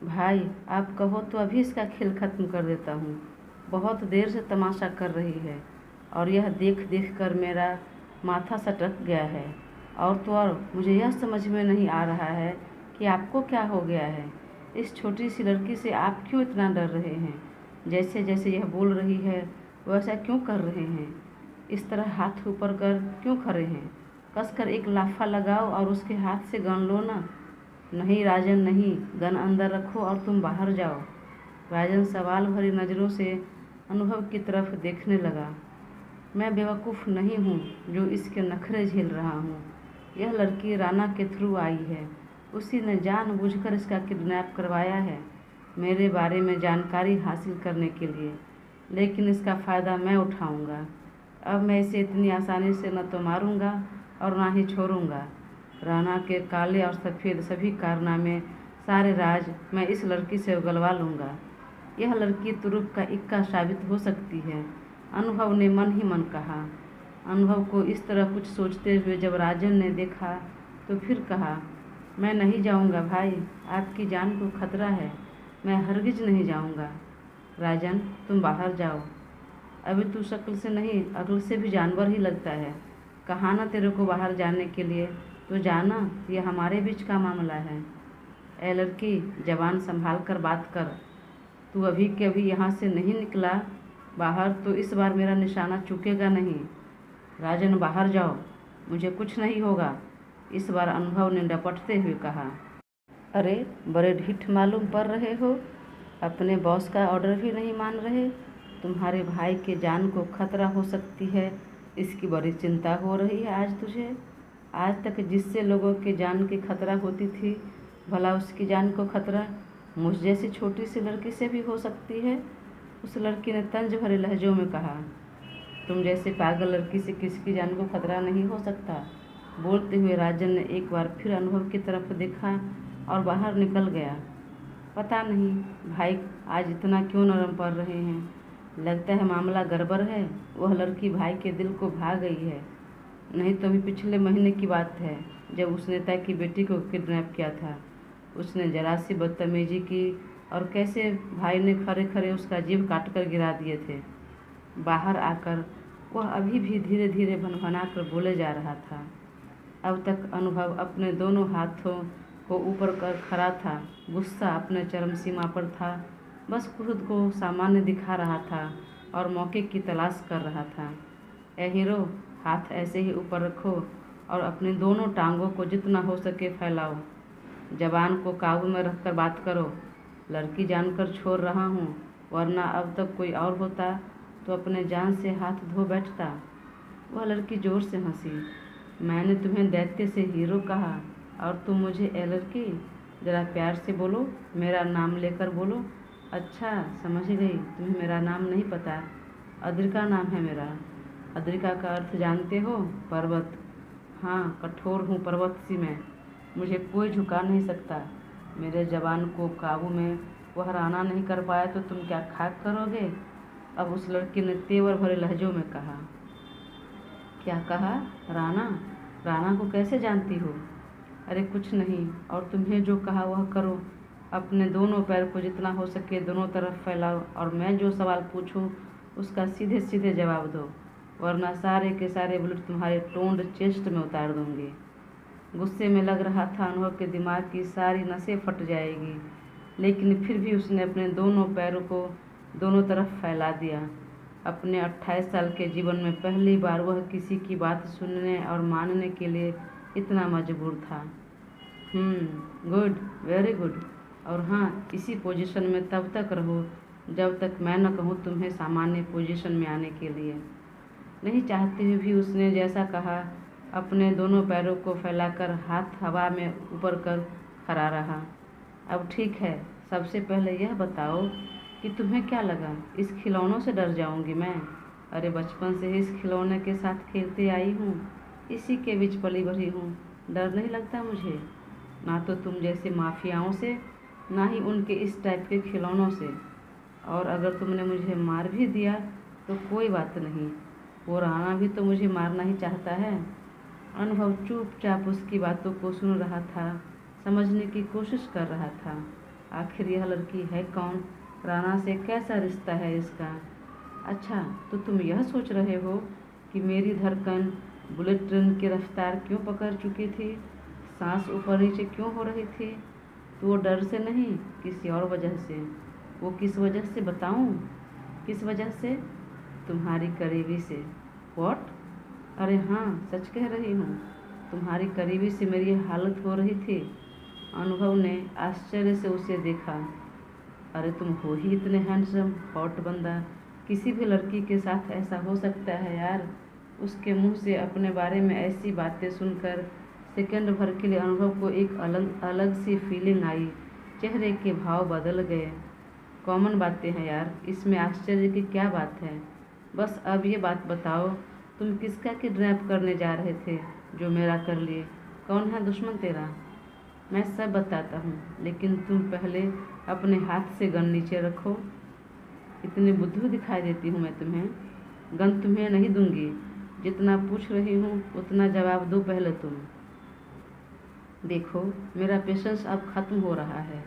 भाई, आप कहो तो अभी इसका खेल ख़त्म कर देता हूँ। बहुत देर से तमाशा कर रही है और यह देख देख कर मेरा माथा सटक गया है। और तो और मुझे यह समझ में नहीं आ रहा है कि आपको क्या हो गया है। इस छोटी सी लड़की से आप क्यों इतना डर रहे हैं? जैसे जैसे यह बोल रही है वैसा क्यों कर रहे हैं? इस तरह हाथ ऊपर कर क्यों खड़े हैं? कसकर एक लाफा लगाओ और उसके हाथ से गन लो ना। नहीं राजन नहीं, गन अंदर रखो और तुम बाहर जाओ। राजन सवाल भरी नज़रों से अनुभव की तरफ देखने लगा। मैं बेवकूफ़ नहीं हूँ जो इसके नखरे झेल रहा हूँ। यह लड़की राणा के थ्रू आई है। उसी ने जानबूझकर इसका किडनैप करवाया है मेरे बारे में जानकारी हासिल करने के लिए। लेकिन इसका फ़ायदा मैं उठाऊँगा। अब मैं इसे इतनी आसानी से न तो मारूँगा और ना ही छोड़ूँगा। राणा के काले और सफ़ेद सभी कारनामे, सारे राज मैं इस लड़की से उगलवा लूँगा। यह लड़की तुरुप का इक्का साबित हो सकती है, अनुभव ने मन ही मन कहा। अनुभव को इस तरह कुछ सोचते हुए जब राजन ने देखा तो फिर कहा, मैं नहीं जाऊँगा भाई, आपकी जान को खतरा है। मैं हरगिज नहीं जाऊँगा। राजन, तुम बाहर जाओ। अभी तू शक्ल से नहीं अक्ल से भी जानवर ही लगता है। कहा ना तेरे को बाहर जाने के लिए, तो जाना, यह हमारे बीच का मामला है। ए लड़की, जबान संभाल कर बात कर। तू अभी के अभी यहाँ से नहीं निकला बाहर तो इस बार मेरा निशाना चूकेगा नहीं। राजन, बाहर जाओ, मुझे कुछ नहीं होगा, इस बार अनुभव ने डपटते हुए कहा। अरे, बड़े ढीठ मालूम पड़ रहे हो। अपने बॉस का ऑर्डर भी नहीं मान रहे। तुम्हारे भाई के जान को खतरा हो सकती है, इसकी बड़ी चिंता हो रही है आज तुझे। आज तक जिससे लोगों के जान की खतरा होती थी, भला उसकी जान को खतरा मुझ जैसी छोटी सी लड़की से भी हो सकती है। उस लड़की ने तंज भरे लहजों में कहा। तुम जैसे पागल लड़की से किसकी जान को खतरा नहीं हो सकता। बोलते हुए राजन ने एक बार फिर अनुभव की तरफ देखा और बाहर निकल गया। पता नहीं भाई आज इतना क्यों नरम पड़ रहे हैं। लगता है मामला गड़बड़ है। वह लड़की भाई के दिल को भा गई है। नहीं तो अभी पिछले महीने की बात है जब उस नेता की बेटी को किडनैप किया था। उसने जरा सी बदतमीजी की और कैसे भाई ने खड़े खड़े उसका जीव काट कर गिरा दिए थे। बाहर आकर वह अभी भी धीरे धीरे भनभना कर बोले जा रहा था। अब तक अनुभव अपने दोनों हाथों को ऊपर कर खड़ा था। गुस्सा अपने चरम सीमा पर था। बस खुद को सामान्य दिखा रहा था और मौके की तलाश कर रहा था। ए हीरो, हाथ ऐसे ही ऊपर रखो और अपनी दोनों टांगों को जितना हो सके फैलाओ। जबान को काबू में रखकर बात करो। लड़की जानकर छोड़ रहा हूँ, वरना अब तक कोई और होता तो अपने जान से हाथ धो बैठता। वह लड़की जोर से हंसी। मैंने तुम्हें दैत्य से हीरो कहा और तुम मुझे ए लड़की? ज़रा प्यार से बोलो, मेरा नाम लेकर बोलो। अच्छा, समझ गई, तुम्हें मेरा नाम नहीं पता। अद्रिका नाम है मेरा। अद्रिका का अर्थ जानते हो? पर्वत। हाँ, कठोर हूँ पर्वत सी मैं। मुझे कोई झुका नहीं सकता। मेरे जबान को काबू में वह राणा नहीं कर पाया तो तुम क्या खाक करोगे? अब उस लड़की ने तेवर भरे लहजों में कहा। क्या कहा? राणा? राणा को कैसे जानती हो? अरे कुछ नहीं, और तुम्हें जो कहा वह करो। अपने दोनों पैर को जितना हो सके दोनों तरफ फैलाओ और मैं जो सवाल पूछूं उसका सीधे सीधे जवाब दो, वरना सारे के सारे बुलेट तुम्हारे टोंड चेस्ट में उतार दूंगी। गुस्से में लग रहा था अनुभव के दिमाग की सारी नसें फट जाएगी, लेकिन फिर भी उसने अपने दोनों पैरों को दोनों तरफ फैला दिया। अपने 28 साल के जीवन में पहली बार वह किसी की बात सुनने और मानने के लिए इतना मजबूर था। Good, very good. और हाँ, इसी पोजीशन में तब तक रहो जब तक मैं न कहूँ तुम्हें सामान्य पोजीशन में आने के लिए। नहीं चाहते हुए भी उसने जैसा कहा अपने दोनों पैरों को फैलाकर हाथ हवा में ऊपर कर खड़ा रहा। अब ठीक है, सबसे पहले यह बताओ कि तुम्हें क्या लगा इस खिलौनों से डर जाऊंगी मैं? अरे बचपन से ही इस खिलौने के साथ खेलती आई हूँ, इसी के बीच पली बढ़ी हूँ। डर नहीं लगता मुझे, ना तो तुम जैसे माफियाओं से, ना ही उनके इस टाइप के खिलौनों से। और अगर तुमने मुझे मार भी दिया तो कोई बात नहीं, वो राणा भी तो मुझे मारना ही चाहता है। अनुभव चुपचाप उसकी बातों को सुन रहा था, समझने की कोशिश कर रहा था। आखिर यह लड़की है कौन? राना से कैसा रिश्ता है इसका? अच्छा, तो तुम यह सोच रहे हो कि मेरी धड़कन बुलेट ट्रेन की रफ्तार क्यों पकड़ चुकी थी, सांस ऊपर नीचे क्यों हो रही थी? तो वो डर से नहीं, किसी और वजह से। वो किस वजह से बताऊं? किस वजह से? तुम्हारी करीबी से। व्हाट? अरे हाँ, सच कह रही हूँ। तुम्हारी करीबी से मेरी हालत हो रही थी। अनुभव ने आश्चर्य से उसे देखा। अरे तुम हो ही इतने हैंडसम, हॉट बंदा, किसी भी लड़की के साथ ऐसा हो सकता है यार। उसके मुंह से अपने बारे में ऐसी बातें सुनकर सेकंड भर के लिए अनुभव को एक अलग अलग सी फीलिंग आई। चेहरे के भाव बदल गए। कॉमन बातें हैं यार, इसमें आश्चर्य की क्या बात है? बस अब ये बात बताओ, तुम किसका किडनैप करने जा रहे थे जो मेरा कर लिए? कौन है दुश्मन तेरा? मैं सब बताता हूँ, लेकिन तुम पहले अपने हाथ से गन नीचे रखो। इतनी बुद्धू दिखाई देती हूँ मैं तुम्हें? गन तुम्हें नहीं दूंगी। जितना पूछ रही हूँ उतना जवाब दो पहले तुम। देखो, मेरा पेशेंस अब ख़त्म हो रहा है।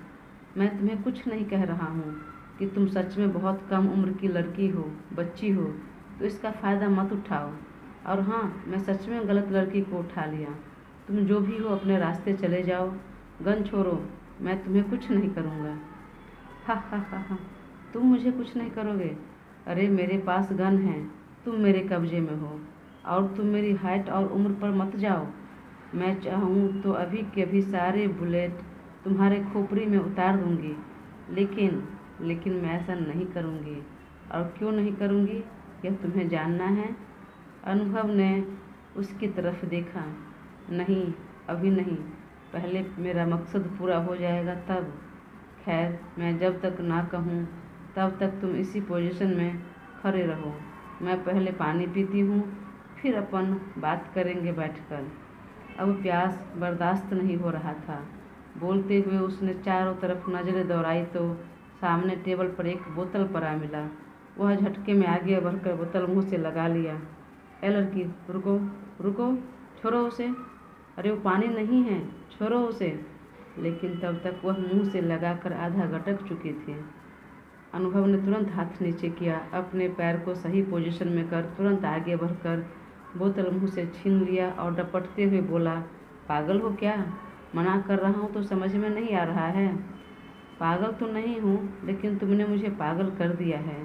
मैं तुम्हें कुछ नहीं कह रहा हूँ कि तुम सच में बहुत कम उम्र की लड़की हो, बच्ची हो, तो इसका फ़ायदा मत उठाओ। और हाँ, मैं सच में गलत लड़की को उठा लिया। तुम जो भी हो अपने रास्ते चले जाओ, गन छोड़ो, मैं तुम्हें कुछ नहीं करूँगा। हा हा हा हा, तुम मुझे कुछ नहीं करोगे? अरे मेरे पास गन है, तुम मेरे कब्जे में हो, और तुम मेरी हाइट और उम्र पर मत जाओ। मैं चाहूँ तो अभी के अभी सारे बुलेट तुम्हारे खोपड़ी में उतार दूंगी, लेकिन मैं ऐसा नहीं करूँगी। और क्यों नहीं करूँगी, यह तुम्हें जानना है? अनुभव ने उसकी तरफ देखा। नहीं, अभी नहीं, पहले मेरा मकसद पूरा हो जाएगा तब। खैर, मैं जब तक ना कहूँ तब तक तुम इसी पोजीशन में खड़े रहो। मैं पहले पानी पीती हूँ, फिर अपन बात करेंगे बैठकर। अब प्यास बर्दाश्त नहीं हो रहा था। बोलते हुए उसने चारों तरफ नज़रें दौड़ाई तो सामने टेबल पर एक बोतल पड़ा मिला। वह झटके में आगे बढ़कर बोतल मुंह से लगा लिया। ए लड़की, रुको रुको, छोड़ो उसे। अरे वो पानी नहीं है, छोड़ो उसे। लेकिन तब तक वह मुंह से लगाकर आधा गटक चुकी थी। अनुभव ने तुरंत हाथ नीचे किया, अपने पैर को सही पोजीशन में कर तुरंत आगे बढ़कर बोतल मुंह से छीन लिया और डपटते हुए बोला, पागल हो क्या? मना कर रहा हूँ तो समझ में नहीं आ रहा है? पागल तो नहीं हूँ, लेकिन तुमने मुझे पागल कर दिया है।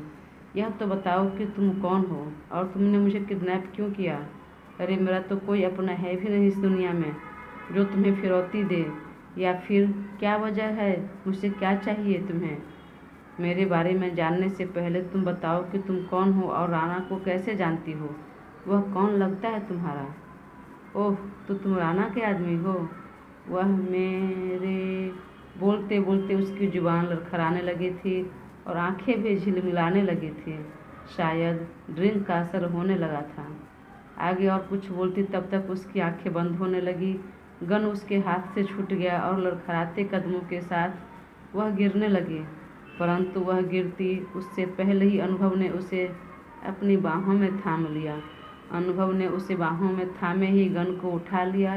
यह तो बताओ कि तुम कौन हो और तुमने मुझे किडनैप क्यों किया? अरे मेरा तो कोई अपना है भी नहीं इस दुनिया में जो तुम्हें फिरौती दे। या फिर क्या वजह है? मुझसे क्या चाहिए तुम्हें? मेरे बारे में जानने से पहले तुम बताओ कि तुम कौन हो और राना को कैसे जानती हो? वह कौन लगता है तुम्हारा? ओह, तो तुम राना के आदमी हो? वह मेरे बोलते बोलते उसकी जुबान लड़खड़ाने लगी थी और आंखें भी झिलमिलाने लगी थी। शायद ड्रिंक का असर होने लगा था। आगे और कुछ बोलती तब तक उसकी आंखें बंद होने लगी। गन उसके हाथ से छूट गया और लड़खड़ाते कदमों के साथ वह गिरने लगी। परंतु वह गिरती उससे पहले ही अनुभव ने उसे अपनी बाहों में थाम लिया। अनुभव ने उसे बाहों में थामे ही गन को उठा लिया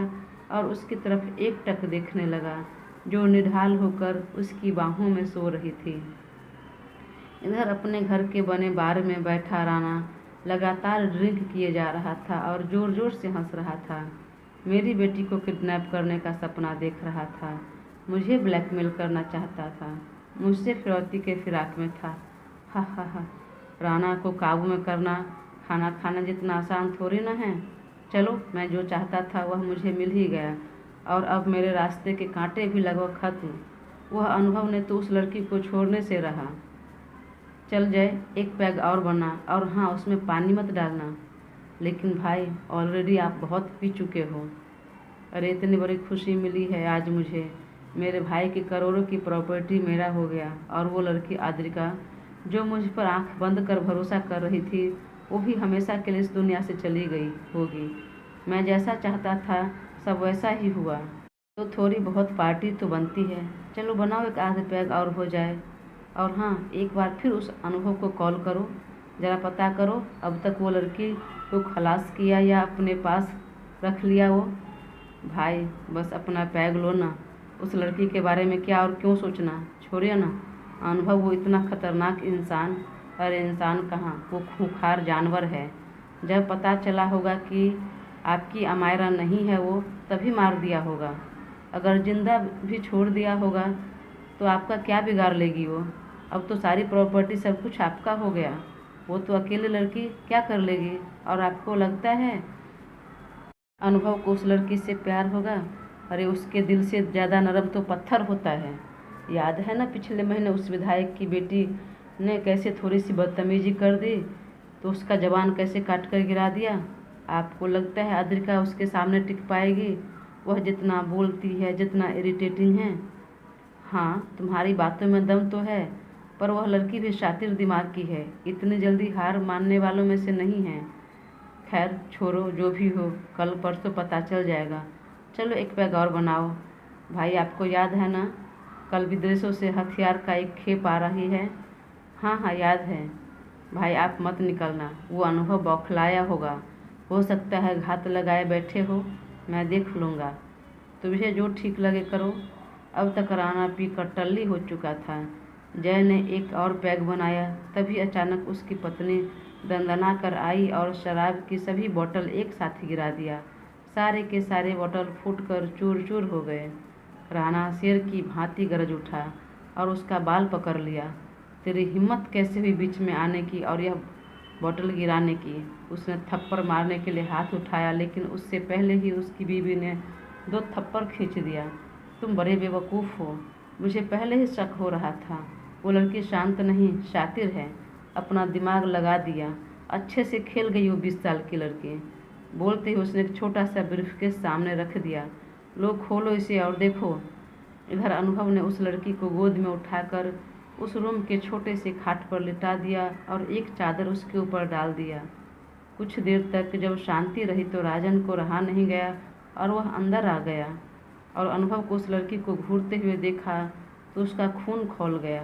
और उसकी तरफ एकटक देखने लगा, जो निढाल होकर उसकी बाहों में सो रही थी। इधर अपने घर के बने बार में बैठा राना लगातार ड्रिंक किए जा रहा था और जोर जोर से हंस रहा था। मेरी बेटी को किडनैप करने का सपना देख रहा था, मुझे ब्लैकमेल करना चाहता था, मुझसे फिरौती के फिराक में था। हा हा हा। राना को काबू में करना खाना खाना जितना आसान थोड़ी ना है। चलो, मैं जो चाहता था वह मुझे मिल ही गया और अब मेरे रास्ते के कांटे भी लगभग खत्म। वह अनुभव ने तो उस लड़की को छोड़ने से रहा। चल जाए, एक पैग और बना, और हाँ, उसमें पानी मत डालना। लेकिन भाई, ऑलरेडी आप बहुत पी चुके हो। अरे इतनी बड़ी खुशी मिली है आज मुझे। मेरे भाई की करोड़ों की प्रॉपर्टी मेरा हो गया और वो लड़की आद्रिका जो मुझ पर आंख बंद कर भरोसा कर रही थी, वो भी हमेशा के लिए इस दुनिया से चली गई होगी। मैं जैसा चाहता था सब वैसा ही हुआ। तो थोड़ी बहुत पार्टी तो बनती है। चलो बनाओ, एक आध पैग और हो जाए। और हाँ, एक बार फिर उस अनुभव को कॉल करो, ज़रा पता करो अब तक वो लड़की को खलास किया या अपने पास रख लिया वो। भाई बस अपना पैग लो ना, उस लड़की के बारे में क्या और क्यों सोचना। छोड़िए ना। अनुभव वो इतना खतरनाक इंसान, अरे इंसान कहाँ, वो खूंखार जानवर है। जब पता चला होगा कि आपकी अमायरा नहीं है वो, तभी मार दिया होगा। अगर जिंदा भी छोड़ दिया होगा तो आपका क्या बिगाड़ लेगी वो। अब तो सारी प्रॉपर्टी सब कुछ आपका हो गया। वो तो अकेली लड़की क्या कर लेगी। और आपको लगता है अनुभव को उस लड़की से प्यार होगा? अरे उसके दिल से ज़्यादा नरम तो पत्थर होता है। याद है ना पिछले महीने उस विधायक की बेटी ने कैसे थोड़ी सी बदतमीजी कर दी तो उसका जवान कैसे काट कर गिरा दिया। आपको लगता है अद्रिका उसके सामने टिक पाएगी? वह जितना बोलती है, जितना इरिटेटिंग है। हाँ, तुम्हारी बातों में दम तो है, पर वह लड़की भी शातिर दिमाग की है, इतनी जल्दी हार मानने वालों में से नहीं है। खैर छोड़ो, जो भी हो कल परसों पता चल जाएगा। चलो एक पैग और बनाओ। भाई आपको याद है ना, कल विदेशों से हथियार का एक खेप आ रही है। हाँ हाँ याद है। भाई आप मत निकलना, वो अनुभव बौखलाया होगा। हो सकता है घात लगाए बैठे हो, मैं देख लूँगा। तुझे जो ठीक लगे करो। अब तक राना पी कर टल्ली हो चुका था। जय ने एक और पैग बनाया, तभी अचानक उसकी पत्नी दंदना कर आई और शराब की सभी बोतल एक साथ ही गिरा दिया। सारे के सारे बोतल फूटकर चूर चूर हो गए। राना शेर की भांति गरज उठा और उसका बाल पकड़ लिया। तेरी हिम्मत कैसे हुई बीच में आने की और यह बोतल गिराने की। उसने थप्पड़ मारने के लिए हाथ उठाया, लेकिन उससे पहले ही उसकी बीवी ने 2 थप्पड़ खींच दिया। तुम बड़े बेवकूफ़ हो, मुझे पहले ही शक हो रहा था। वो लड़की शांत नहीं, शातिर है। अपना दिमाग लगा दिया, अच्छे से खेल गई वो 20 साल की लड़की। बोलते ही उसने एक छोटा सा ब्रीफकेस सामने रख दिया। लो खोलो इसे और देखो। इधर अनुभव ने उस लड़की को गोद में उठाकर उस रूम के छोटे से खाट पर लिटा दिया और एक चादर उसके ऊपर डाल दिया। कुछ देर तक जब शांति रही तो राजन को रहा नहीं गया और वह अंदर आ गया और अनुभव को उस लड़की को घूरते हुए देखा तो उसका खून खौल गया।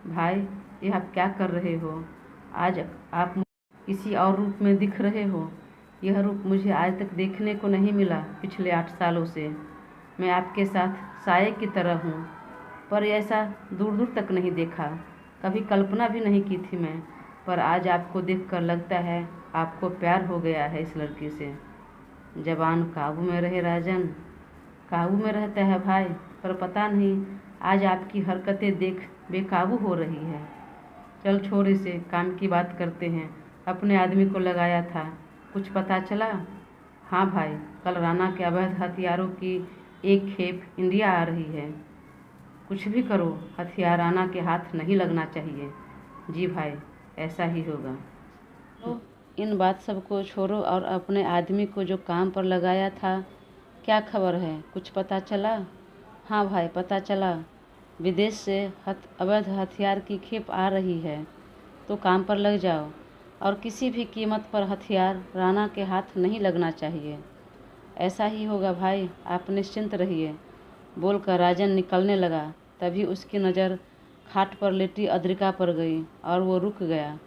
भाई, यह आप क्या कर रहे हो? आज आप किसी और रूप में दिख रहे हो। यह रूप मुझे आज तक देखने को नहीं मिला पिछले 8 सालों से। मैं आपके साथ साये की तरह हूँ, पर ऐसा दूर दूर तक नहीं देखा। कभी कल्पना भी नहीं की थी मैं, पर आज आपको देखकर लगता है आपको प्यार हो गया है इस लड़की से। जबान काबू में रहे राजन। काबू में रहता है भाई, पर पता नहीं आज आपकी हरकतें देख बेकाबू हो रही है। चल छोड़ इसे, काम की बात करते हैं। अपने आदमी को लगाया था, कुछ पता चला? हाँ भाई, कल राना के अवैध हथियारों की एक खेप इंडिया आ रही है। कुछ भी करो, हथियार राना के हाथ नहीं लगना चाहिए। जी भाई, ऐसा ही होगा। तो इन बात सबको छोड़ो और अपने आदमी को जो काम पर लगाया था, क्या खबर है, कुछ पता चला? हाँ भाई, पता चला। विदेश से अवैध हथियार की खेप आ रही है, तो काम पर लग जाओ और किसी भी कीमत पर हथियार राना के हाथ नहीं लगना चाहिए। ऐसा ही होगा भाई, आप निश्चिंत रहिए। बोलकर राजन निकलने लगा, तभी उसकी नज़र खाट पर लेटी अद्रिका पर गई और वो रुक गया।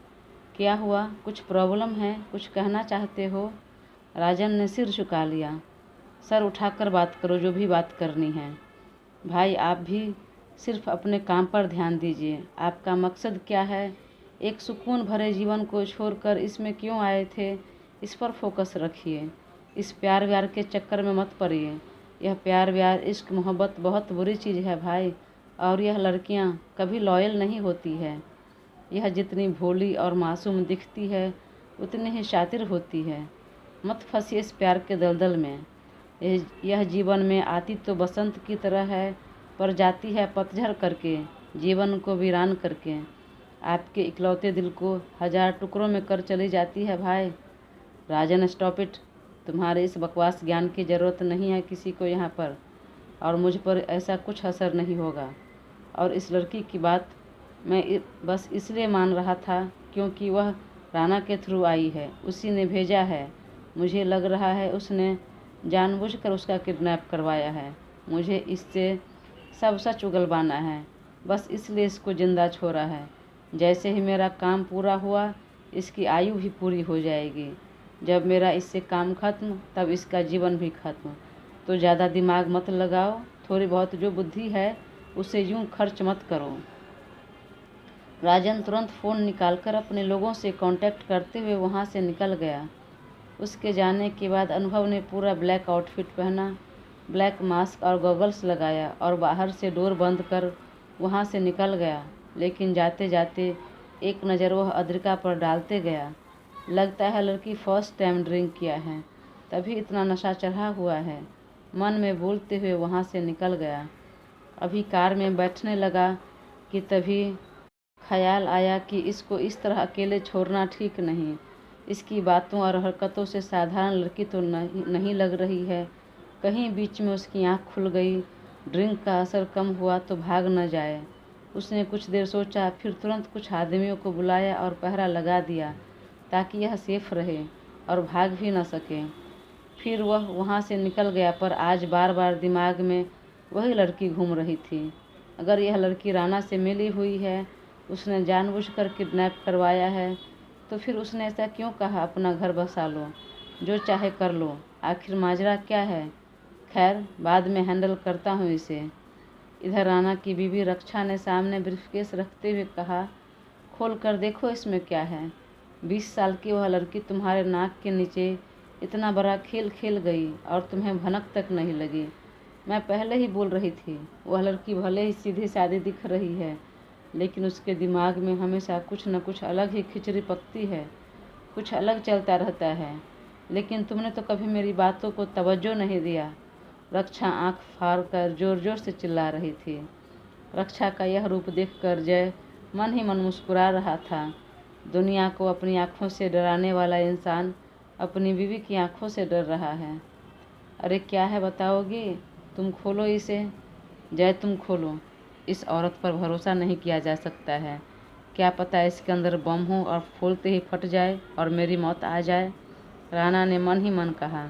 क्या हुआ, कुछ प्रॉब्लम है, कुछ कहना चाहते हो? राजन ने सिर झुका लिया। सर उठाकर बात करो, जो भी बात करनी है। भाई आप भी सिर्फ अपने काम पर ध्यान दीजिए। आपका मकसद क्या है? एक सुकून भरे जीवन को छोड़कर इसमें क्यों आए थे, इस पर फोकस रखिए। इस प्यार व्यार के चक्कर में मत पड़िए। यह प्यार व्यार, इश्क, मोहब्बत बहुत बुरी चीज़ है भाई, और यह लड़कियां कभी लॉयल नहीं होती है। यह जितनी भोली और मासूम दिखती है, उतनी ही शातिर होती है। मत फंसिए इस प्यार के दलदल में। यह जीवन में आती तो बसंत की तरह है, पर जाती है पतझड़ करके, जीवन को वीरान करके। आपके इकलौते दिल को 1000 टुकड़ों में कर चली जाती है भाई। राजन स्टॉप इट। तुम्हारे इस बकवास ज्ञान की ज़रूरत नहीं है किसी को यहाँ पर, और मुझ पर ऐसा कुछ असर नहीं होगा। और इस लड़की की बात मैं बस इसलिए मान रहा था क्योंकि वह राना के थ्रू आई है, उसी ने भेजा है। मुझे लग रहा है उसने जानबूझकर उसका किडनैप करवाया है। मुझे इससे सब सच उगलवाना है, बस इसलिए इसको जिंदा छोड़ा है। जैसे ही मेरा काम पूरा हुआ, इसकी आयु भी पूरी हो जाएगी। जब मेरा इससे काम खत्म, तब इसका जीवन भी खत्म। तो ज़्यादा दिमाग मत लगाओ, थोड़ी बहुत जो बुद्धि है उसे यूं खर्च मत करो। राजन तुरंत फ़ोन निकालकर अपने लोगों से कांटेक्ट करते हुए वहां से निकल गया। उसके जाने के बाद अनुभव ने पूरा ब्लैक आउटफिट पहना, ब्लैक मास्क और गॉगल्स लगाया और बाहर से डोर बंद कर वहां से निकल गया। लेकिन जाते जाते एक नज़र वह अद्रिका पर डालते गया। लगता है लड़की फर्स्ट टाइम ड्रिंक किया है, तभी इतना नशा चढ़ा हुआ है, मन में बोलते हुए वहां से निकल गया। अभी कार में बैठने लगा कि तभी ख्याल आया कि इसको इस तरह अकेले छोड़ना ठीक नहीं। इसकी बातों और हरकतों से साधारण लड़की तो नहीं लग रही है। कहीं बीच में उसकी आंख खुल गई, ड्रिंक का असर कम हुआ तो भाग न जाए। उसने कुछ देर सोचा, फिर तुरंत कुछ आदमियों को बुलाया और पहरा लगा दिया ताकि यह सेफ रहे और भाग भी न सके। फिर वह वहाँ से निकल गया, पर आज बार बार दिमाग में वही लड़की घूम रही थी। अगर यह लड़की राणा से मिली हुई है, उसने जानबूझकर किडनैप करवाया है, तो फिर उसने ऐसा क्यों कहा अपना घर बसा लो, जो चाहे कर लो, आखिर माजरा क्या है। खैर, बाद में हैंडल करता हूँ इसे। इधर राणा की बीवी रक्षा ने सामने ब्रीफकेस रखते हुए कहा, खोल कर देखो इसमें क्या है। 20 साल की वह लड़की तुम्हारे नाक के नीचे इतना बड़ा खेल खेल गई और तुम्हें भनक तक नहीं लगी। मैं पहले ही बोल रही थी, वह लड़की भले ही सीधी सादी दिख रही है, लेकिन उसके दिमाग में हमेशा कुछ न कुछ अलग ही खिचड़ी पकती है, कुछ अलग चलता रहता है। लेकिन तुमने तो कभी मेरी बातों को तवज्जो नहीं दिया। रक्षा आंख फाड़ कर जोर जोर से चिल्ला रही थी। रक्षा का यह रूप देखकर जय मन ही मन मुस्कुरा रहा था। दुनिया को अपनी आँखों से डराने वाला इंसान अपनी बीवी की आँखों से डर रहा है। अरे क्या है बताओगी? तुम खोलो इसे। जय, तुम खोलो। इस औरत पर भरोसा नहीं किया जा सकता है। क्या पता इसके अंदर बम हो और खोलते ही फट जाए और मेरी मौत आ जाए। राणा ने मन ही मन कहा।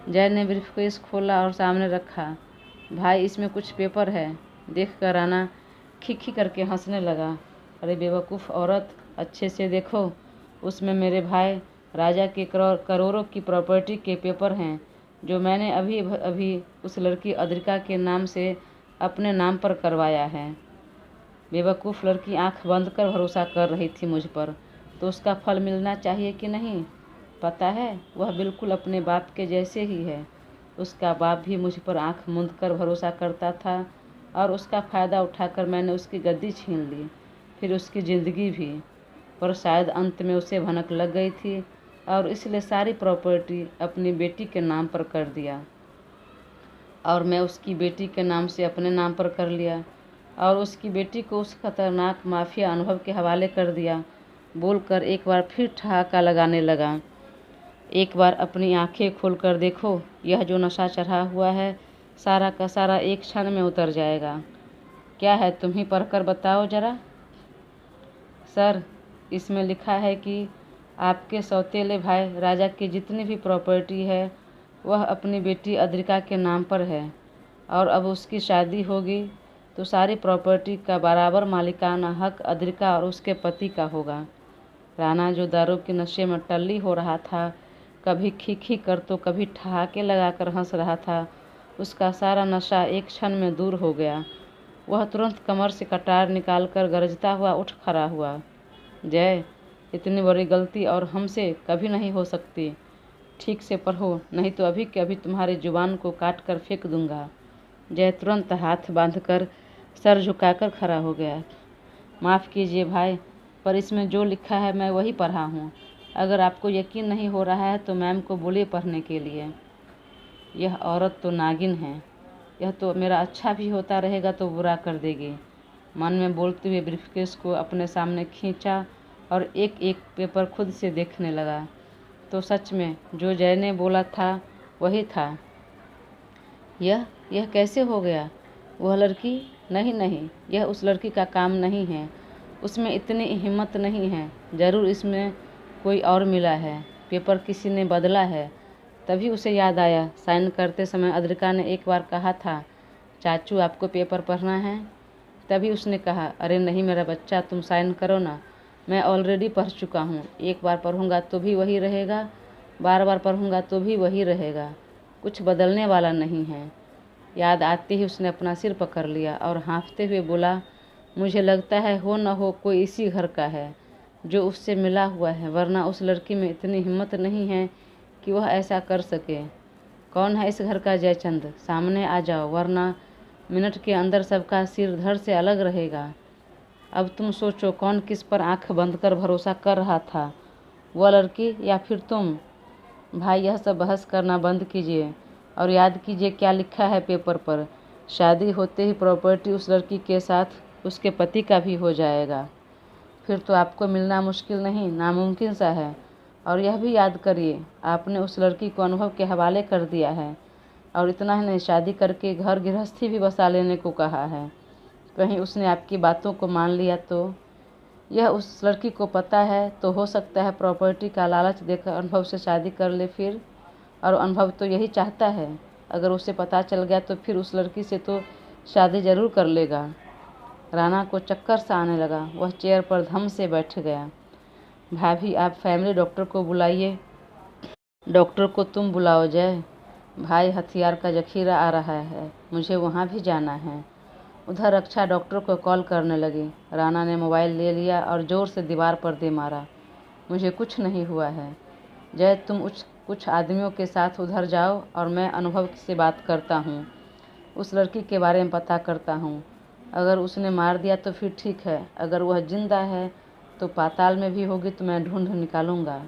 जय ने ब्रीफकेस खोला और सामने रखा। भाई, इसमें कुछ पेपर है। देखकर राणा खिखी करके हंसने लगा। अरे बेवकूफ़ औरत, अच्छे से देखो, उसमें मेरे भाई राजा के करोड़ों की प्रॉपर्टी के पेपर हैं, जो मैंने अभी अभी उस लड़की अद्रिका के नाम से अपने नाम पर करवाया है। बेवकूफ़ लड़की आंख बंद कर भरोसा कर रही थी मुझ पर, तो उसका फल मिलना चाहिए कि नहीं। पता है, वह बिल्कुल अपने बाप के जैसे ही है। उसका बाप भी मुझ पर आंख मूंद कर भरोसा करता था और उसका फ़ायदा उठाकर मैंने उसकी गद्दी छीन ली, फिर उसकी ज़िंदगी भी। पर शायद अंत में उसे भनक लग गई थी और इसलिए सारी प्रॉपर्टी अपनी बेटी के नाम पर कर दिया और मैं उसकी बेटी के नाम से अपने नाम पर कर लिया और उसकी बेटी को उस खतरनाक माफिया अनुभव के हवाले कर दिया। बोलकर एक बार फिर ठहाका लगाने लगा। एक बार अपनी आंखें खोलकर देखो, यह जो नशा चढ़ा हुआ है, सारा का सारा एक क्षण में उतर जाएगा। क्या है, तुम ही पढ़कर बताओ जरा। सर, इसमें लिखा है कि आपके सौतेले भाई राजा की जितनी भी प्रॉपर्टी है, वह अपनी बेटी अद्रिका के नाम पर है और अब उसकी शादी होगी तो सारी प्रॉपर्टी का बराबर मालिकाना हक अद्रिका और उसके पति का होगा। राणा, जो दारू के नशे में टल्ली हो रहा था, कभी खीखी कर तो कभी ठहाके लगाकर हंस रहा था, उसका सारा नशा एक क्षण में दूर हो गया। वह तुरंत कमर से कटार निकालकर गरजता हुआ उठ खड़ा हुआ। जय, इतनी बड़ी गलती और हमसे कभी नहीं हो सकती। ठीक से पढ़ो, नहीं तो अभी के अभी तुम्हारी जुबान को काट कर फेंक दूंगा। जय तुरंत हाथ बांधकर सर झुकाकर खड़ा हो गया। माफ़ कीजिए भाई, पर इसमें जो लिखा है मैं वही पढ़ा हूँ। अगर आपको यकीन नहीं हो रहा है तो मैम को बोलिए पढ़ने के लिए। यह औरत तो नागिन है, यह तो मेरा अच्छा भी होता रहेगा तो बुरा कर देगी। मन में बोलते हुए ब्रीफकेस को अपने सामने खींचा और एक एक पेपर खुद से देखने लगा। तो सच में जो जय ने बोला था वही था। यह कैसे हो गया? वह लड़की? नहीं, यह उस लड़की का काम नहीं है। उसमें इतनी हिम्मत नहीं है। ज़रूर इसमें कोई और मिला है, पेपर किसी ने बदला है। तभी उसे याद आया, साइन करते समय अद्रिका ने एक बार कहा था, चाचू आपको पेपर पढ़ना है। तभी उसने कहा, अरे नहीं मेरा बच्चा, तुम साइन करो ना, मैं ऑलरेडी पढ़ चुका हूँ। एक बार पढ़ूँगा तो भी वही रहेगा, बार बार पढ़ूँगा तो भी वही रहेगा, कुछ बदलने वाला नहीं है। याद आते ही उसने अपना सिर पकड़ लिया और हाँफते हुए बोला, मुझे लगता है हो न हो कोई इसी घर का है जो उससे मिला हुआ है, वरना उस लड़की में इतनी हिम्मत नहीं है कि वह ऐसा कर सके। कौन है इस घर का जयचंद? सामने आ जाओ, वरना मिनट के अंदर सबका सिर धड़ से अलग रहेगा। अब तुम सोचो, कौन किस पर आंख बंद कर भरोसा कर रहा था, वह लड़की या फिर तुम? भाई, यह सब बहस करना बंद कीजिए और याद कीजिए क्या लिखा है पेपर पर। शादी होते ही प्रॉपर्टी उस लड़की के साथ उसके पति का भी हो जाएगा। फिर तो आपको मिलना मुश्किल नहीं, नामुमकिन सा है। और यह भी याद करिए, आपने उस लड़की को अनुभव के हवाले कर दिया है। और इतना ही नहीं, शादी करके घर गृहस्थी भी बसा लेने को कहा है। कहीं उसने आपकी बातों को मान लिया तो? यह उस लड़की को पता है तो हो सकता है प्रॉपर्टी का लालच देकर अनुभव से शादी कर ले फिर। और अनुभव तो यही चाहता है। अगर उसे पता चल गया तो फिर उस लड़की से तो शादी ज़रूर कर लेगा। राणा को चक्कर सा आने लगा। वह चेयर पर धम से बैठ गया। भाभी, आप फैमिली डॉक्टर को बुलाइए। डॉक्टर को तुम बुलाओ जय। भाई, हथियार का जखीरा आ रहा है, मुझे वहाँ भी जाना है। उधर रक्षा डॉक्टर को कॉल करने लगी। राणा ने मोबाइल ले लिया और ज़ोर से दीवार पर दे मारा। मुझे कुछ नहीं हुआ है जय, तुम कुछ आदमियों के साथ उधर जाओ और मैं अनुभव से बात करता हूँ। उस लड़की के बारे में पता करता हूँ। अगर उसने मार दिया तो फिर ठीक है, अगर वह जिंदा है तो पाताल में भी होगी तो मैं ढूंढ निकालूंगा।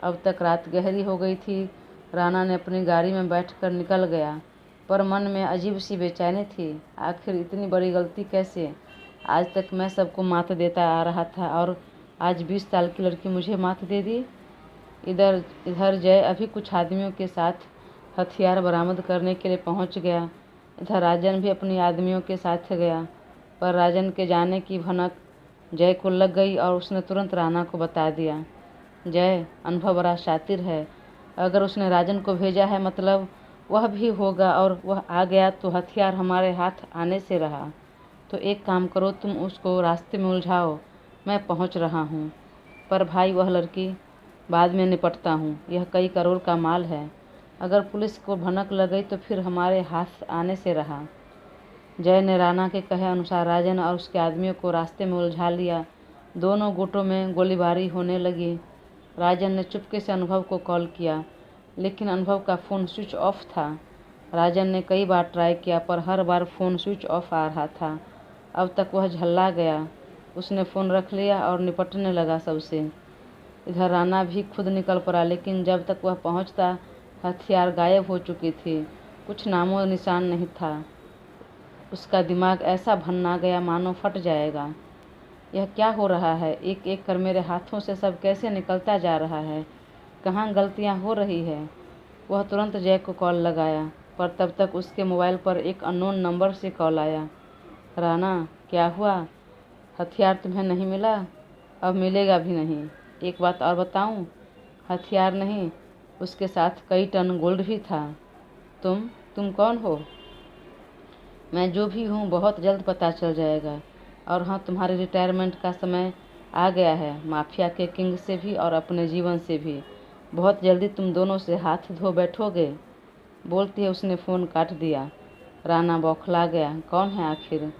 अब तक रात गहरी हो गई थी। राणा ने अपनी गाड़ी में बैठकर निकल गया, पर मन में अजीब सी बेचैनी थी। आखिर इतनी बड़ी गलती कैसे? आज तक मैं सबको मात देता आ रहा था और आज 20 साल की लड़की मुझे मात दे दी। इधर जय अभी कुछ आदमियों के साथ हथियार बरामद करने के लिए पहुंच गया। इधर राजन भी अपने आदमियों के साथ गया, पर राजन के जाने की भनक जय को लग गई और उसने तुरंत राणा को बता दिया। जय, अनुभव बड़ा शातिर है। अगर उसने राजन को भेजा है मतलब वह भी होगा, और वह आ गया तो हथियार हमारे हाथ आने से रहा। तो एक काम करो, तुम उसको रास्ते में उलझाओ, मैं पहुंच रहा हूं। पर भाई, वह लड़की बाद में निपटता हूँ, यह कई करोड़ का माल है। अगर पुलिस को भनक लग गई तो फिर हमारे हाथ आने से रहा। जय ने राणा के कहे अनुसार राजन और उसके आदमियों को रास्ते में उलझा लिया। दोनों गुटों में गोलीबारी होने लगी। राजन ने चुपके से अनुभव को कॉल किया, लेकिन अनुभव का फ़ोन स्विच ऑफ था। राजन ने कई बार ट्राई किया, पर हर बार फ़ोन स्विच ऑफ आ रहा था। अब तक वह झल्ला गया। उसने फ़ोन रख लिया और निपटने लगा सबसे। इधर राणा भी खुद निकल पड़ा, लेकिन जब तक वह पहुंचता हथियार गायब हो चुकी थी। कुछ नामो निशान नहीं था। उसका दिमाग ऐसा भन्ना गया मानो फट जाएगा। यह क्या हो रहा है? एक एक कर मेरे हाथों से सब कैसे निकलता जा रहा है? कहाँ गलतियाँ हो रही है? वह तुरंत जय को कॉल लगाया, पर तब तक उसके मोबाइल पर एक अननोन नंबर से कॉल आया। राणा, क्या हुआ? हथियार तुम्हें नहीं मिला? अब मिलेगा भी नहीं। एक बात और बताऊं, हथियार नहीं, उसके साथ कई टन गोल्ड भी था। तुम कौन हो? मैं जो भी हूँ बहुत जल्द पता चल जाएगा। और हाँ, तुम्हारे रिटायरमेंट का समय आ गया है, माफिया के किंग से भी और अपने जीवन से भी। बहुत जल्दी तुम दोनों से हाथ धो बैठोगे। बोलते ही उसने फ़ोन काट दिया। राणा बौखला गया। कौन है आखिर?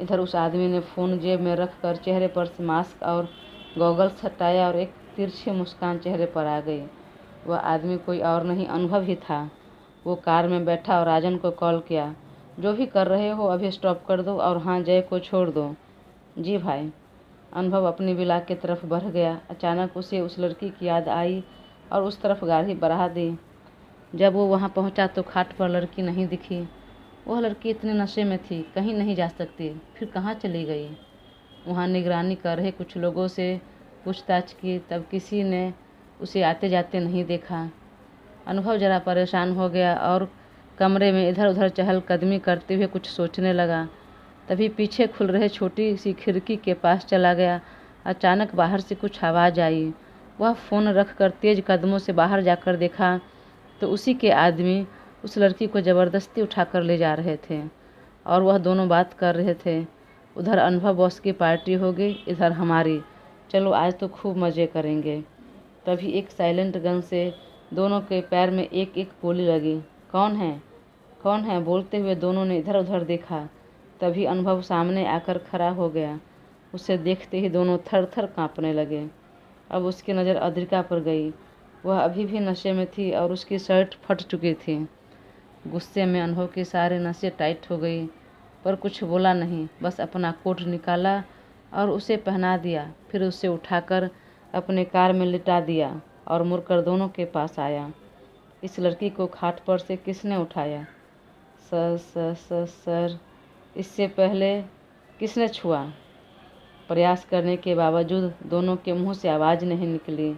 इधर उस आदमी ने फ़ोन जेब में रखकर चेहरे पर से मास्क और गॉगल्स हटाया और एक तिरछी मुस्कान चेहरे पर आ गई। वह आदमी कोई और नहीं, अनुभव ही था। वो कार में बैठा और राजन को कॉल किया। जो भी कर रहे हो अभी स्टॉप कर दो और हाँ, जय को छोड़ दो। जी भाई। अनुभव अपनी विला की तरफ बढ़ गया। अचानक उसे उस लड़की की याद आई और उस तरफ गाड़ी बढ़ा दी। जब वो वहाँ पहुँचा तो खाट पर लड़की नहीं दिखी। वह लड़की इतने नशे में थी, कहीं नहीं जा सकती, फिर कहाँ चली गई? वहाँ निगरानी कर रहे कुछ लोगों से पूछताछ की, तब किसी ने उसे आते जाते नहीं देखा। अनुभव जरा परेशान हो गया और कमरे में इधर उधर चहलकदमी करते हुए कुछ सोचने लगा। तभी पीछे खुल रहे छोटी सी खिड़की के पास चला गया। अचानक बाहर से कुछ आवाज़ आई। वह फ़ोन रखकर तेज कदमों से बाहर जाकर देखा तो उसी के आदमी उस लड़की को ज़बरदस्ती उठाकर ले जा रहे थे और वह दोनों बात कर रहे थे। उधर अनुभव बॉस की पार्टी होगी, इधर हमारी। चलो आज तो खूब मज़े करेंगे। तभी एक साइलेंट गन से दोनों के पैर में एक एक गोली लगी। कौन है? कौन है? बोलते हुए दोनों ने इधर उधर देखा। तभी अनुभव सामने आकर खड़ा हो गया। उसे देखते ही दोनों थर थर काँपने लगे। अब उसकी नज़र अद्रिका पर गई। वह अभी भी नशे में थी और उसकी शर्ट फट चुकी थी। गुस्से में अनुभव की सारी नसें टाइट हो गई, पर कुछ बोला नहीं, बस अपना कोट निकाला और उसे पहना दिया। फिर उसे उठाकर अपने कार में लिटा दिया और मुड़कर दोनों के पास आया। इस लड़की को खाट पर से किसने उठाया? सर, इससे पहले किसने छुआ? प्रयास करने के बावजूद दोनों के मुंह से आवाज़ नहीं निकली।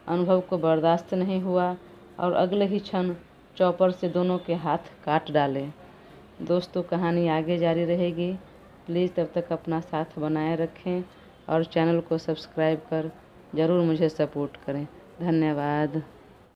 अनुभव को बर्दाश्त नहीं हुआ और अगले ही क्षण चॉपर से दोनों के हाथ काट डाले। दोस्तों, कहानी आगे जारी रहेगी। प्लीज़ तब तक अपना साथ बनाए रखें और चैनल को सब्सक्राइब कर ज़रूर मुझे सपोर्ट करें। धन्यवाद।